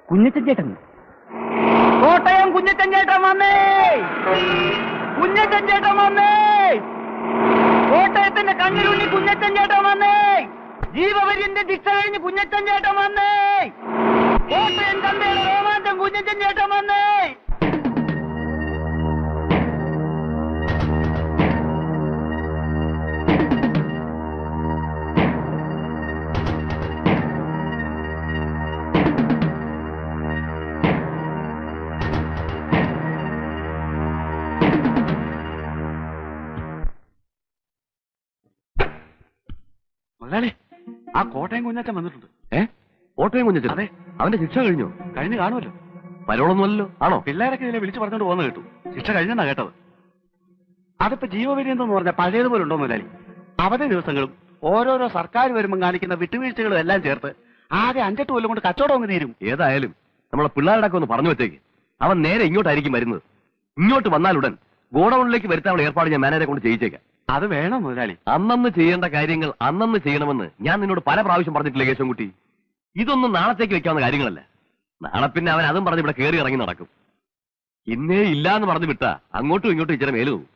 കുഞ്ഞച്ചൻ ചേട്ടൻ, കോട്ടയം കുഞ്ഞച്ചൻ ചേട്ടൻ വന്നേ! കുഞ്ഞച്ചൻ ചേട്ടൻ വന്നേ! കോട്ടയത്തിന്റെ കണ്ണിലുണ്ണി കുഞ്ഞച്ചൻ ചേട്ടൻ വന്നേ! ജീവപര്യന്റെ ശിക്ഷ കഴിഞ്ഞ് കുഞ്ഞച്ചൻ ചേട്ടൻ വന്നേ! കോട്ടയം ചന്തയുടെ രോമാഞ്ചം കുഞ്ഞച്ചൻ ചേട്ടൻ വന്നേ! മുതലാളി, ആ കോട്ടയം കുഞ്ഞച്ചൻ വന്നിട്ടുണ്ട്. കോട്ടയം കുഞ്ഞച്ചൻ? അതെ. അവന്റെ ശിക്ഷ കഴിഞ്ഞോ? കഴിഞ്ഞ് കാണുമല്ലോ. പരോളൊന്നുമല്ലോ ആണോ? പിള്ളേരൊക്കെ ഇതിലെ വിളിച്ചു പറഞ്ഞോണ്ട് പോകുന്ന കേട്ടു. ശിക്ഷ കഴിഞ്ഞെന്നാ കേട്ടത്. അതിപ്പോ ജീവപര്യന്തം എന്ന് പറഞ്ഞാൽ പഴയതുപോലെ ഉണ്ടോ മുതലാളി? അവധി ദിവസങ്ങളും ഓരോരോ സർക്കാർ വരുമ്പോൾ കാണിക്കുന്ന വിട്ടുവീഴ്ചകളും എല്ലാം ചേർത്ത് ആകെ 5-8 കൊല്ലം കൊണ്ട് കച്ചവടം അങ്ങ് തീരും. ഏതായാലും നമ്മളെ പിള്ളേരുടെ ഒന്ന് പറഞ്ഞു വെച്ചേക്ക്. അവൻ നേരെ ഇങ്ങോട്ടായിരിക്കും വരുന്നത്. ഇങ്ങോട്ട് വന്നാലുടൻ ഗോഡൌണിലേക്ക് വരുത്താനുള്ള ഏർപ്പാട് ഞാൻ മാനേജരെ കൊണ്ട് ചെയ്യിച്ചേക്കാം. അത് വേണം മുതലാളി. അന്നന്ന് ചെയ്യേണ്ട കാര്യങ്ങൾ അന്നന്ന് ചെയ്യണമെന്ന് ഞാൻ നിന്നോട് പല പ്രാവശ്യം പറഞ്ഞിട്ടില്ലേ കേശവൻകുട്ടി? ഇതൊന്നും നാളത്തേക്ക് വെക്കാവുന്ന കാര്യങ്ങളല്ല. നാളെ പിന്നെ അവൻ അതും പറഞ്ഞ് ഇവിടെ കയറി ഇറങ്ങി നടക്കും. ഇന്നേ ഇല്ലാന്ന് പറഞ്ഞു വിട്ടാ അങ്ങോട്ടും ഇങ്ങോട്ടും ഇച്ചിരി മേലു പോകും.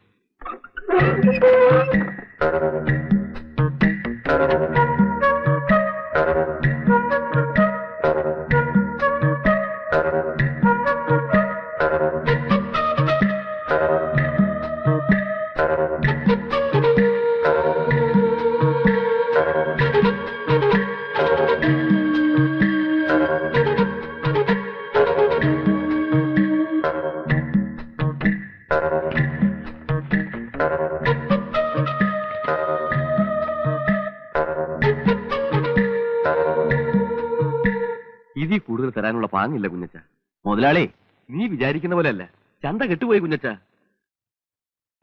ഇതിൽ കൂടുതൽ തരാനുള്ള പാങ്ങില്ല കുഞ്ഞച്ച. മുതലാളി, നീ വിചാരിക്കുന്ന പോലെയല്ല. ചന്ത കെട്ടുപോയി കുഞ്ഞച്ച.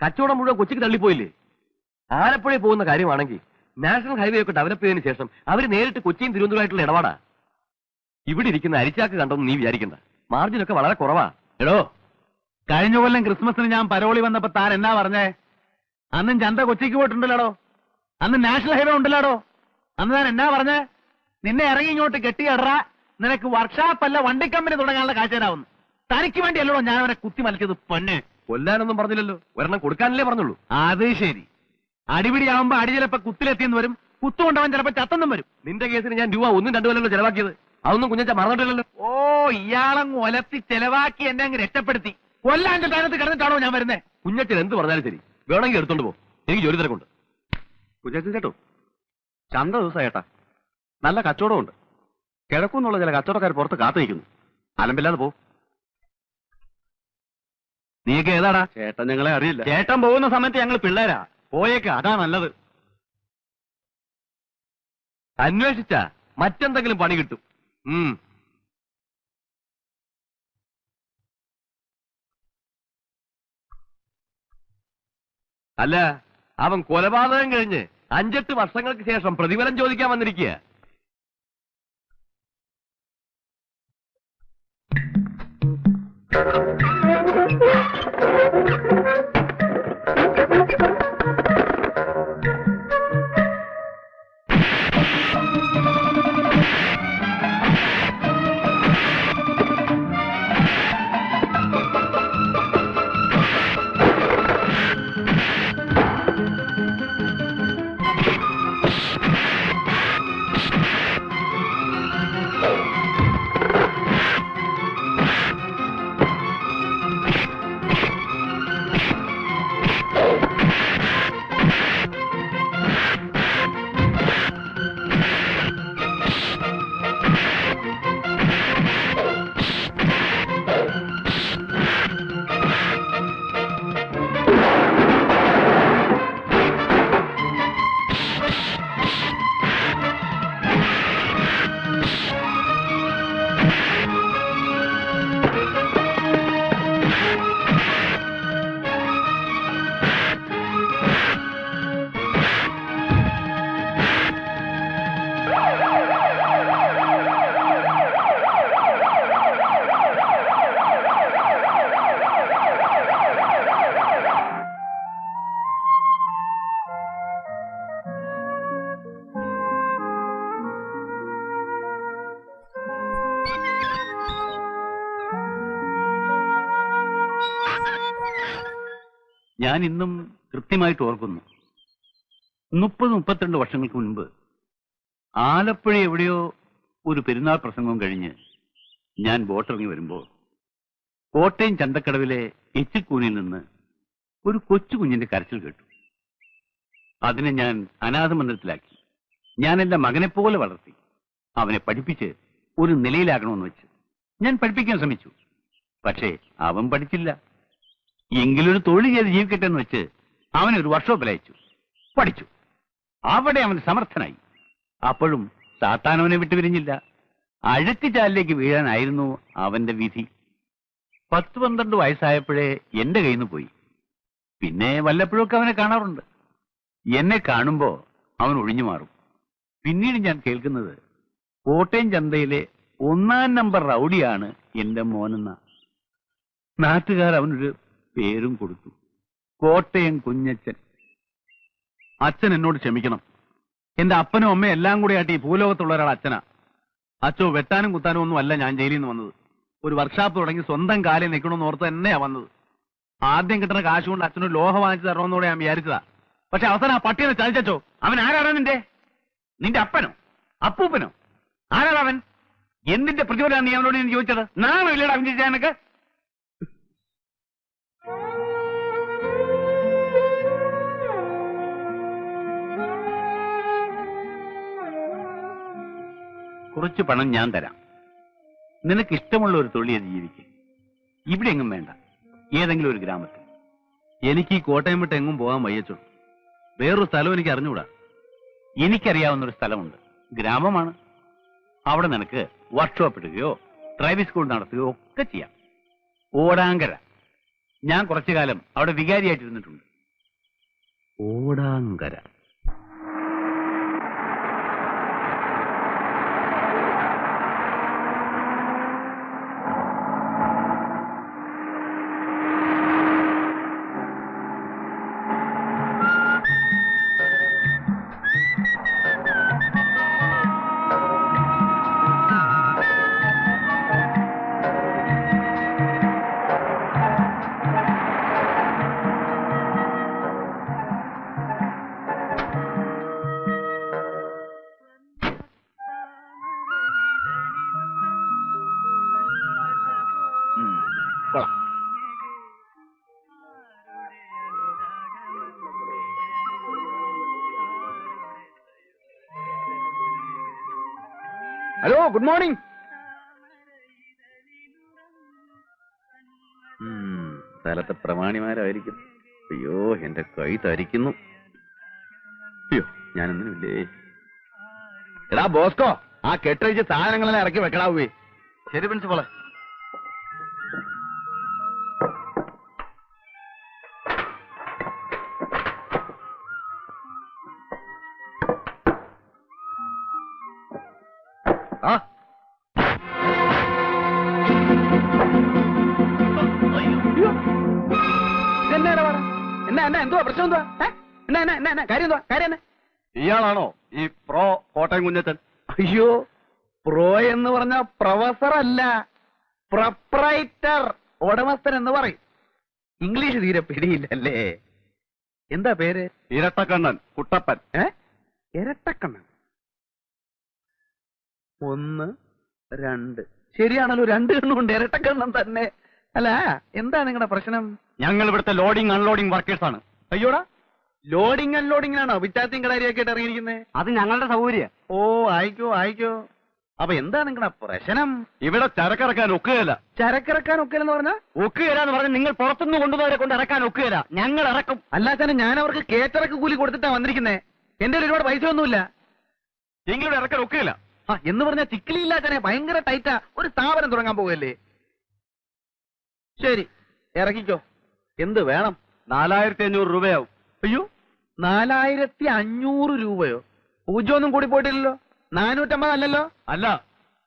കച്ചവടം മുഴുവൻ കൊച്ചിക്ക് തള്ളിപ്പോയില്ലേ? ആലപ്പുഴയിൽ പോകുന്ന കാര്യമാണെങ്കിൽ നാഷണൽ ഹൈവേ ഒക്കെ ഡെവലപ്പ് ചെയ്തതിനു ശേഷം അവര് നേരിട്ട് കൊച്ചിയും തിരുവനന്തപുരമായിട്ടുള്ള ഇടപാടാ. ഇവിടെ ഇരിക്കുന്ന അരിച്ചാക്ക് കണ്ടൊന്നും നീ വിചാരിക്കണ്ട. മാർജിനൊക്കെ വളരെ കുറവാ. എടോ, കഴിഞ്ഞ കൊല്ലം ക്രിസ്മസിന് ഞാൻ പരോളി വന്നപ്പോ താൻ എന്നാ പറഞ്ഞേ? അന്നും ചന്ത കൊച്ചിക്ക് പോയിട്ടുണ്ടല്ലോ. അന്ന് നാഷണൽ ഹൈവേ ഉണ്ടല്ലോ. അന്ന് ഞാൻ എന്നാ പറഞ്ഞേ? നിന്നെ ഇറങ്ങി ഇങ്ങോട്ട് കെട്ടിയടറ, നിനക്ക് വർക്ക്ഷോപ്പല്ല വണ്ടി കമ്പനി തുടങ്ങാനുള്ള കാഴ്ചരാവുന്നു. തനിക്ക് വേണ്ടിയല്ലോ ഞാൻ അവനെ കുത്തി മലിച്ചത്. പൊന്നെ, കൊല്ലാനൊന്നും പറഞ്ഞില്ലല്ലോ. ഒരെണ്ണം കൊടുക്കാനല്ലേ പറഞ്ഞുള്ളൂ. അത് ശരി. അടിപിടിയാവുമ്പോ അടി ചിലപ്പോ കുത്തിലെത്തിയെന്ന് വരും. കുത്തുകൊണ്ടവൻ ചിലപ്പോ ചത്തെന്നും വരും. നിന്റെ കേസിന് ഞാൻ രൂപ 1-2 കൊല്ലല്ലോ ചെലവാക്കിയത്. അതൊന്നും കുഞ്ഞച്ച മറന്നിട്ടില്ലല്ലോ. ഓ, ഇയാളങ്ങ് ഒലത്തി ചെലവാക്കി എന്നെ അങ്ങ് രക്ഷപ്പെടുത്തി. കൊല്ലാന്റെ സ്ഥാനത്ത് കിടന്നിട്ടാണോ ഞാൻ വരുന്നേ? കുഞ്ഞച്ചൻ എന്ത് പറഞ്ഞാലും ശരി, വേണമെങ്കിൽ എടുത്തോണ്ട് പോ. എനിക്ക് ജോലി തിരക്കുണ്ട്. കുഞ്ഞച്ചൻ ചേട്ടോ, ചന്ത ദിവസം ഏട്ടാ, നല്ല കച്ചവടമുണ്ട്. കിഴക്കുന്നുള്ള ചില കച്ചവടക്കാർ പുറത്ത് കാത്തു നിൽക്കുന്നു. അലമ്പില്ലാതെ പോ. നീയൊക്കെ ഏതാടാ? ചേട്ടൻ ഞങ്ങളെ അറിയില്ല. ചേട്ടൻ പോകുന്ന സമയത്ത് ഞങ്ങൾ പിള്ളേരാ. പോയേക്ക, അതാ നല്ലത്. അന്വേഷിച്ചാ മറ്റെന്തെങ്കിലും പണി കിട്ടും. അല്ല, അവൻ കൊലപാതകം കഴിഞ്ഞ് 5-8 വർഷങ്ങൾക്ക് ശേഷം പ്രതിഫലം ചോദിക്കാൻ വന്നിരിക്കുക. ഞാൻ ഇന്നും കൃത്യമായിട്ട് ഓർക്കുന്നു. 30-32 വർഷങ്ങൾക്ക് മുൻപ് ആലപ്പുഴ എവിടെയോ ഒരു പെരുന്നാൾ പ്രസംഗവും കഴിഞ്ഞ് ഞാൻ ബോട്ടിറങ്ങി വരുമ്പോൾ കോട്ടയം ചന്തക്കടവിലെ എച്ചിക്കൂനിൽ നിന്ന് ഒരു കൊച്ചു കുഞ്ഞിന്റെ കരച്ചിൽ കേട്ടു. അതിനെ ഞാൻ അനാഥ മന്ദിരത്തിലാക്കി. ഞാൻ എന്റെ മകനെപ്പോലെ വളർത്തി. അവനെ പഠിപ്പിച്ച് ഒരു നിലയിലാക്കണമെന്ന് വെച്ച് ഞാൻ പഠിപ്പിക്കാൻ ശ്രമിച്ചു. പക്ഷേ അവൻ പഠിച്ചില്ല. എങ്കിലൊരു തൊഴിൽ ചെയ്ത് ജീവിക്കട്ടെ എന്ന് വെച്ച് അവനെ ഒരു വർക്ക്ഷോപ്പിൽ അയച്ചു. പഠിച്ചു. അവിടെ അവൻ സമർത്ഥനായി. അപ്പോഴും സാത്താൻ അവനെ വിട്ടുപിരിഞ്ഞില്ല. അഴുക്കുചാലിലേക്ക് വീഴാനായിരുന്നു അവന്റെ വിധി. 10-12 വയസ്സായപ്പോഴേ എന്റെ കയ്യിൽ നിന്ന് പോയി. പിന്നെ വല്ലപ്പോഴൊക്കെ അവനെ കാണാറുണ്ട്. എന്നെ കാണുമ്പോ അവൻ ഒഴിഞ്ഞു മാറും. പിന്നീട് ഞാൻ കേൾക്കുന്നത് കോട്ടയം ചന്തയിലെ 1-ാം നമ്പർ റൗഡിയാണ് എന്റെ മോനെന്ന. നാട്ടുകാർ അവനൊരു പേരും കൊടുത്തു, കോട്ടയം കുഞ്ഞച്ചൻ. അച്ഛൻ എന്നോട് ക്ഷമിക്കണം. എന്റെ അപ്പനും അമ്മയും എല്ലാം കൂടെ ആയിട്ട് ഈ ഭൂലോകത്തുള്ള ഒരാൾ അച്ഛനാ. അച്ഛോ വെട്ടാനും കുത്താനും ഒന്നും അല്ല ഞാൻ ജയിലിൽ നിന്ന് വന്നത്. ഒരു വർക്ക്ഷോപ്പ് തുടങ്ങി സ്വന്തം കാലിൽ നിൽക്കണമെന്ന് ഓർത്ത് തന്നെയാ വന്നത്. ആദ്യം കിട്ടുന്ന കാശ് കൊണ്ട് അച്ഛനൊരു ലോഹ വാങ്ങിച്ചു തരണമെന്നോടെ ഞാൻ വിചാരിച്ചതാ. പക്ഷെ അവസാനം ആ പട്ടിയെ ചതിച്ചോ. അവൻ ആരാണ്? നിന്റെ അപ്പനോ അപ്പൂപ്പനോ? ആരാണ് അവൻ? എന്തിന്റെ പ്രതിഫലമാണ് നീ അവനോട് ഞാൻ ചോദിച്ചത്? നാണോ ഇല്ലടാ അവൻ ചോദിച്ചാൽ എനിക്ക്? കുറച്ച് പണം ഞാൻ തരാം. നിനക്ക് ഇഷ്ടമുള്ള ഒരു തൊഴിൽ ചെയ്ത് ജീവിക്കും. ഇവിടെ എങ്ങും വേണ്ട, ഏതെങ്കിലും ഒരു ഗ്രാമത്തിൽ. എനിക്ക് ഈ കോട്ടയം വിട്ട് എങ്ങും പോകാൻ വയ്യച്ചോ. വേറൊരു സ്ഥലം എനിക്ക് അറിഞ്ഞുകൂടാ. എനിക്കറിയാവുന്നൊരു സ്ഥലമുണ്ട്, ഗ്രാമമാണ്. അവിടെ നിനക്ക് വർക്ക്ഷോപ്പ് ഇടുകയോ ഡ്രൈവിംഗ് സ്കൂൾ നടത്തുകയോ ഒക്കെ ചെയ്യാം. ഓടാങ്കര. ഞാൻ കുറച്ചു കാലം അവിടെ വികാരിയായിട്ടിരുന്നിട്ടുണ്ട്. ഓടാങ്കര. Hello, good morning. സ്ഥലത്തെ പ്രമാണിമാരായിരിക്കും. അയ്യോ, എന്റെ കൈ തരിക്കുന്നു. അയ്യോ, ഞാനൊന്നുമില്ലേ. എടാ ബോസ്കോ, ആ കെട്ടഴിച്ച് സാധനങ്ങളെല്ലാം ഇറക്കി വെക്കടാവേ. ശരി പ്രിൻസിപ്പളെ. ആ എന്തുവാ പ്രശ്നം? എന്തുവാ കാര്യം? കാര്യം ഇയാളാണോ ഈ പ്രോ കോട്ടയം കുഞ്ഞച്ചൻ? അയ്യോ, പ്രോ എന്ന് പറഞ്ഞ പ്രൊഫസർ അല്ല, പ്രൊപ്രൈറ്റർ, ഉടമസ്ഥൻ എന്ന് പറയും. ഇംഗ്ലീഷ് തീരെ പിടിയില്ലല്ലേ. എന്താ പേര്? ഇരട്ടക്കണ്ണൻ കുട്ടപ്പൻ. ഇരട്ടക്കണ്ണൻ. 1, 2. ശരിയാണല്ലോ, 2 കണ്ണുണ്ട്. ഇരട്ടക്കണ്ണൻ തന്നെ. അല്ല, എന്താ നിങ്ങളുടെ പ്രശ്നം? ഞങ്ങൾ ഇവിടുത്തെ ലോഡിംഗ് അൺലോഡിംഗ് വർക്കേഴ്സ് ആണ്. അയ്യോടാ, ലോഡിംഗ് അൺലോഡിംഗിനാണോ വിറ്റാത്തിയും കടാരിയൊക്കെ ആയിട്ട് ഇറങ്ങിയിരിക്കുന്നത്? അത് ഞങ്ങളുടെ സൗകര്യം. ഓ, ആയിക്കോ. അപ്പൊ എന്താ നിങ്ങളുടെ പ്രശ്നം? ഇവിടെ ചരക്കിറക്കാൻ ഒക്കുകയില്ല. ചരക്കിറക്കാൻ ഒക്കുകയെന്ന് പറഞ്ഞാൽ? ഒക്കുകയില്ല എന്ന് പറഞ്ഞാൽ നിങ്ങൾ പുറത്തുനിന്ന് കൊണ്ടുപോയവരെ കൊണ്ട് ഇറക്കാൻ ഒക്കുകയില്ല. ഞങ്ങൾ ഇറക്കും. അല്ലാതെ ഞാൻ അവർക്ക് കേറ്റിറക്ക് കൂലി കൊടുത്തിട്ടാ വന്നിരിക്കുന്നേ. എന്റെ ഒരുപാട് പൈസ ഒന്നുമില്ല. എങ്കിലും ഇറക്കാൻ ഒക്കുകയില്ല. എന്ന് പറഞ്ഞാൽ ചിക്കിലില്ലാത്തനെ ഭയങ്കര ടൈറ്റാ. ഒരു സ്ഥാപനം തുടങ്ങാൻ പോകല്ലേ. ശരി, ഇറക്കിക്കോ. എന്ത് വേണം? 4500 രൂപയാവും. അയ്യോ, 4500 രൂപയോ? പൂജ്യമൊന്നും കൂടി പോയിട്ടില്ലല്ലോ. 450 അല്ലല്ലോ? അല്ല,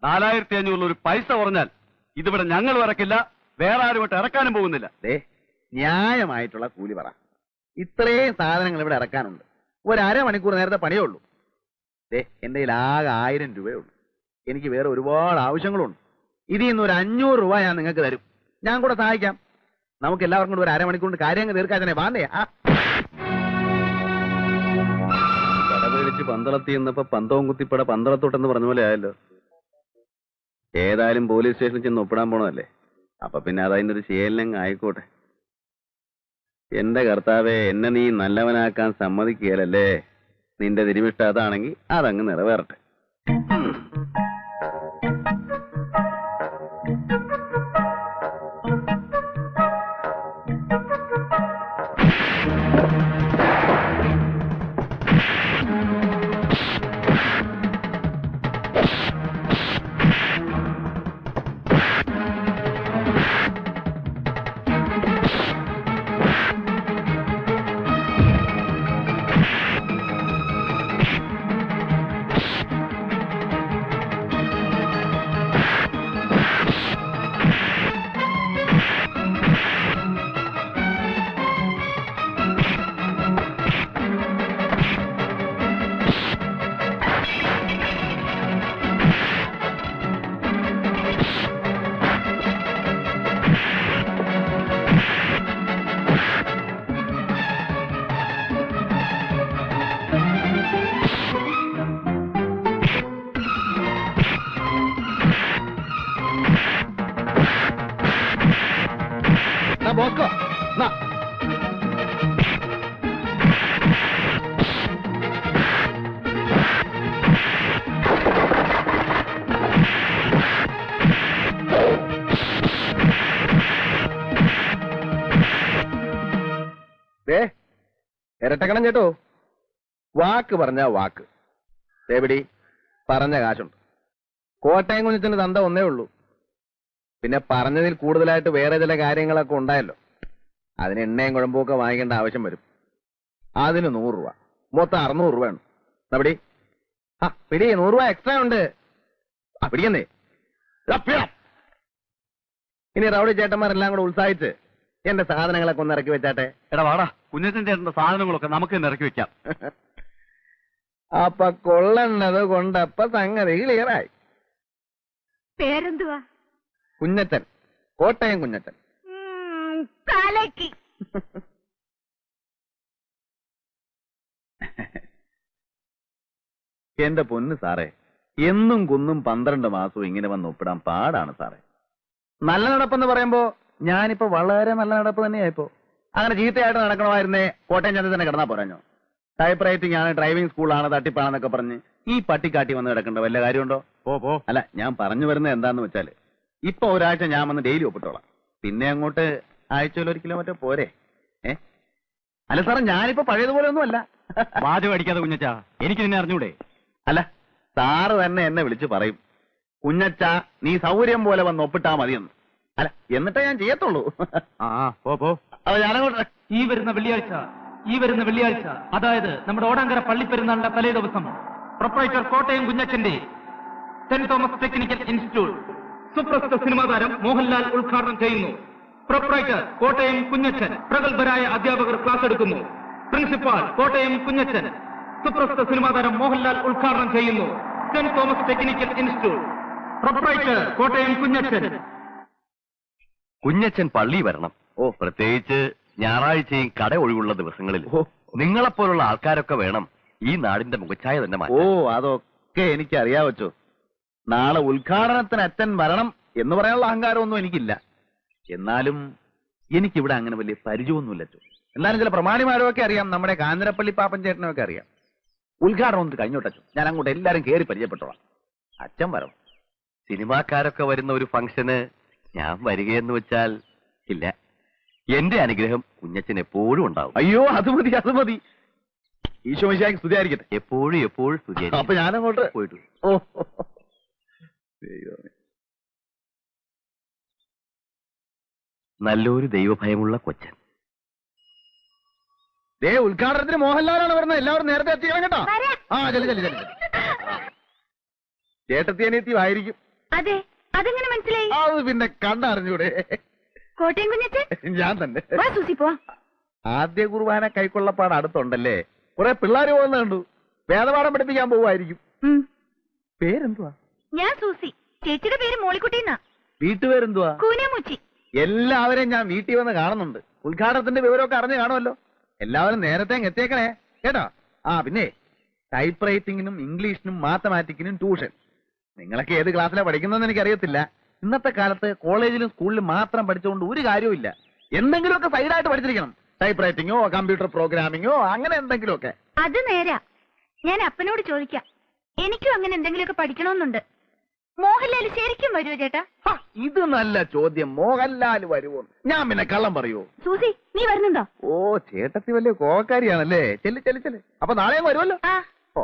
4500 ഒരു പൈസ കുറഞ്ഞാൽ ഇതിവിടെ ഞങ്ങൾ ഇറക്കില്ല, വേറെ ആരും ഇട്ട് ഇറക്കാനും പോകുന്നില്ല. ന്യായമായിട്ടുള്ള കൂലി പറ. ഇത്രയും സാധനങ്ങൾ ഇവിടെ ഇറക്കാനുണ്ട്. ഒരു അരമണിക്കൂർ നേരത്തെ പണിയേ ഉള്ളൂ. എന്റെ കയ്യിൽ ആകെ 1000 രൂപയേ ഉള്ളൂ. എനിക്ക് വേറെ ഒരുപാട് ആവശ്യങ്ങളുണ്ട്. ഇതിൽ നിന്ന് ഒരു 500 രൂപ ഞാൻ നിങ്ങൾക്ക് തരും. ഞാൻ കൂടെ സഹായിക്കാം. നമുക്ക് എല്ലാവർക്കും കൂടി ഒരു അരമണിക്കൂർ കാര്യം തീർക്കാതെ വാന്നേ. പടപേടിച്ച് പന്തളത്തി എന്നപ്പോ പന്തവും കുത്തിപ്പട പന്തളത്തോട്ടെന്ന് പറഞ്ഞ പോലെ ആയല്ലോ. ഏതായാലും പോലീസ് സ്റ്റേഷനിൽ ചെന്ന് ഒപ്പിടാൻ പോണതല്ലേ, അപ്പൊ പിന്നെ അതതിന്റെ ഒരു ശീലം ആയിക്കോട്ടെ. എന്റെ കർത്താവെ, എന്നെ നീ നല്ലവനാക്കാൻ സമ്മതിക്കുകയല്ലേ. നിന്റെ തിരുമിഷ്ട അതാണെങ്കിൽ അതങ്ങ് നിറവേറട്ടെ. ബോസ്കോ, ഇരട്ടക്കണം ചേട്ടോ. വാക്ക് പറഞ്ഞ വാക്ക്. എവിടെ പറഞ്ഞ കാശുണ്ട്. കോട്ടയം കുഞ്ഞിന്റെ തന്ത ഒന്നേ ഉള്ളൂ. പിന്നെ പറഞ്ഞതിൽ കൂടുതലായിട്ട് വേറെ ചില കാര്യങ്ങളൊക്കെ ഉണ്ടായല്ലോ. അതിന് എണ്ണയും കുഴമ്പൊക്കെ വാങ്ങിക്കേണ്ട ആവശ്യം വരും. അതിന് 100 രൂപ, മൊത്തം 600 രൂപയാണ്. പിടി, പിടി, 100 രൂപ എക്സ്ട്രാ ഉണ്ട്. പിടിക്കുന്നേ. ഇനി റൗഡി ചേട്ടന്മാരെല്ലാം കൂടെ ഉത്സാഹിച്ച് എന്റെ സാധനങ്ങളൊക്കെ ഒന്ന് ഇറക്കി വെച്ചാട്ടെ. എടാ വാടാ, കുഞ്ഞച്ചൻ ചേട്ടന്റെ സാധനങ്ങളൊക്കെ നമുക്ക് തന്നെ ഇറക്കി വെക്കാം. അപ്പൊ കൊള്ളേണ്ടത് കൊണ്ടപ്പ സംഗതി ക്ലിയറായി. പേരെന്തുവാ? കുഞ്ഞച്ചൻ, കോട്ടയം കുഞ്ഞച്ചൻ. കാലയ്ക്ക് എന്റെ പൊന്ന് സാറേ, എന്നും കുന്നും 12 മാസവും ഇങ്ങനെ വന്ന് ഒപ്പിടാൻ പാടാണ് സാറേ. നല്ല നടപ്പെന്ന് പറയുമ്പോ ഞാനിപ്പോ വളരെ നല്ല നടപ്പ് തന്നെയായിപ്പോ. അങ്ങനെ ചീത്തയായിട്ട് നടക്കണമായിരുന്നേ കോട്ടയം ചന്ത തന്നെ കിടന്നാ പോരാഞ്ഞോ. ടൈപ്പ് റൈറ്റിംഗ് ആണ്, ഡ്രൈവിംഗ് സ്കൂളാണ്, തട്ടിപ്പാണെന്നൊക്കെ പറഞ്ഞ് ഈ പട്ടിക്കാട്ടി വന്ന് കിടക്കേണ്ട വല്ല കാര്യമുണ്ടോ? അല്ല, ഞാൻ പറഞ്ഞു വരുന്നത് എന്താന്ന് വെച്ചാല്, ഇപ്പൊ ഒരാഴ്ച ഞാൻ വന്ന് ഡെയിലി ഒപ്പിട്ടോളാം. പിന്നെ അങ്ങോട്ട് ആഴ്ചയിൽ 1 കിലോമീറ്റർ പോരെ. അല്ല സാറേ, ഞാനിപ്പോ പഴയതുപോലെ ഒന്നും അല്ല. വാചകം അടിക്കാതെ കുഞ്ഞച്ചാ, എനിക്ക് നിന്നെ അറിഞ്ഞൂടെ? അല്ല, സാറ് തന്നെ എന്നെ വിളിച്ച് പറയും, കുഞ്ഞച്ച നീ സൗകര്യം പോലെ വന്ന് ഒപ്പിട്ടാ മതിയെന്ന്. അല്ല, എന്നിട്ടേ ഞാൻ ചെയ്യത്തുള്ളൂ. അപ്പൊ ഞാനങ്ങോട്ട് ഈ വരുന്ന വെള്ളിയാഴ്ച, അതായത് നമ്മുടെ ഓടാങ്കര പള്ളിപ്പെരുന്നാളിന്റെ തലേ ദിവസം, പ്രൊപ്പറേറ്റർ കോട്ടയം കുഞ്ഞച്ചന്റെ സെന്റ് തോമസ് ടെക്നിക്കൽ ഇൻസ്റ്റിറ്റ്യൂട്ട് സുപ്രസിദ്ധ സിനിമാ താരം മോഹൻലാൽ ഉദ്ഘാടനം ചെയ്യുന്നു. പ്രൊപ്പറേറ്റർ കോട്ടയം കുഞ്ഞച്ചൻ, പ്രഗത്ഭരായ അധ്യാപകർ ക്ലാസ് എടുക്കുന്നു. പ്രിൻസിപ്പാൾ കോട്ടയം കുഞ്ഞച്ചൻ, സുപ്രസിദ്ധ സിനിമാ താരം മോഹൻലാൽ ഉദ്ഘാടനം ചെയ്യുന്നു. Saint Thomas technical institute, proprietor Kottayam Kunjachan. Kunjachan പള്ളി വരണം. പ്രത്യേകിച്ച് ഞായറാഴ്ചയും കട ഒഴിവുള്ള ദിവസങ്ങളിൽ നിങ്ങളെപ്പോലുള്ള ആൾക്കാരൊക്കെ വേണം ഈ നാടിന്റെ മുഖച്ഛായ തന്നെ മാറ്റാൻ. അതൊക്കെ എനിക്കറിയാവച്ചോ. നാളെ ഉദ്ഘാടനത്തിന് അച്ഛൻ വരണം എന്ന് പറയാനുള്ള അഹങ്കാരമൊന്നും എനിക്കില്ല. എന്നാലും എനിക്കിവിടെ അങ്ങനെ വലിയ പരിചയമൊന്നുമില്ലച്ചോ. എന്നാലും ചില പ്രമാണിമാരൊക്കെ അറിയാം, നമ്മുടെ കാഞ്ഞിരപ്പള്ളി പാപ്പൻ ചേട്ടനൊക്കെ അറിയാം. ഉദ്ഘാടനം ഒന്ന് കഴിഞ്ഞോട്ടച്ചോ, ഞാൻ അങ്ങോട്ട് എല്ലാരും കയറി പരിചയപ്പെട്ടോളാം. അച്ഛൻ വരണം. സിനിമാക്കാരൊക്കെ വരുന്ന ഒരു ഫംഗ്ഷന് ഞാൻ വരികയെന്ന് വെച്ചാൽ ഇല്ല. എന്റെ അനുഗ്രഹം കുഞ്ഞച്ചൻ എപ്പോഴും ഉണ്ടാവും. അയ്യോ, അത് മതി. ഈശോ മിശിഹായ്ക്ക് സ്തുതിയായിരിക്കട്ടെ. എപ്പോഴും സ്തുതി. അപ്പൊ ഞാനങ്ങോട്ട് പോയിട്ടു. നല്ലൊരു ദൈവഭയമുള്ള കൊച്ചൻ. ഉദ്ഘാടനത്തിന് മോഹൻലാലാണ് വരുന്നത്. എല്ലാവരും നേരത്തെ എത്തിക്കണം കേട്ടോ. ചെല്ലു. ചേട്ടത്തി അനിയത്തി ആയിരിക്കും. അതെ, അതെങ്ങനെ മനസ്സിലായി? അത് പിന്നെ കണ്ടറിഞ്ഞൂടെ. കോട്ടയം കുഞ്ഞച്ചൻ ഞാൻ തന്നെ. ആദ്യ കുർബാന കൈക്കൊള്ളപ്പാട് അടുത്തുണ്ടല്ലേ. കുറെ പിള്ളേര് പോകുന്ന കണ്ടു. വേദപാഠം പഠിപ്പിക്കാൻ പോവായിരിക്കും. പേരെന്തുവാ? ഞാൻ സൂസി. ചേച്ചിയുടെ പേര് മോളിക്കുട്ടി. വീട്ടുപേരെന്തുവാ? കൂനമുച്ചി. എല്ലാവരെയും ഞാൻ വീട്ടിൽ വന്ന് കാണുന്നുണ്ട്. ഉദ്ഘാടനത്തിന്റെ വിവരമൊക്കെ അറിഞ്ഞു കാണുമല്ലോ. എല്ലാവരും നേരത്തെ എത്തിയേക്കണേ കേട്ടോ. ആ പിന്നെ ടൈപ്പ് റൈറ്റിംഗിനും ഇംഗ്ലീഷിനും മാത്തമാറ്റിക്കിനും ട്യൂഷൻ. നിങ്ങളൊക്കെ ഏത് ക്ലാസ്സിലാണ് പഠിക്കുന്നതെന്ന് എനിക്കറിയത്തില്ല. ഇന്നത്തെ കാലത്ത് കോളേജിലും സ്കൂളിലും മാത്രം പഠിച്ചുകൊണ്ട് ഒരു കാര്യമില്ല. എന്തെങ്കിലുമൊക്കെ സൈഡായിട്ട് പഠിച്ചിരിക്കണം. ടൈപ്പ് റൈറ്റിങ്ങോ കമ്പ്യൂട്ടർ പ്രോഗ്രാമിങ്ങോ അങ്ങനെ എന്തെങ്കിലുമൊക്കെ. അത് നേരാ. ഞാൻ അപ്പനോട് ചോദിക്കാം. എനിക്കും അങ്ങനെ എന്തെങ്കിലുമൊക്കെ പഠിക്കണമെന്നുണ്ട്. മോഹൻലാൽ ശരിക്കും വരുമോ ചേട്ടാ? ഹ, ഇത് നല്ല ചോദ്യം. മോഹൻലാൽ വരുമോ? ഞാൻ പിന്നെ കള്ളം പറയൂ? സൂസി, നീ വരുന്നുണ്ടോ? ഓ, ചേട്ടത്തി വലിയ കോവക്കാരിയാണല്ലേ. ചെല്ല് ചെല്ല് ചെല്ല്. അപ്പൊ നാളെയും വരുമല്ലോ. ആ. ഓ.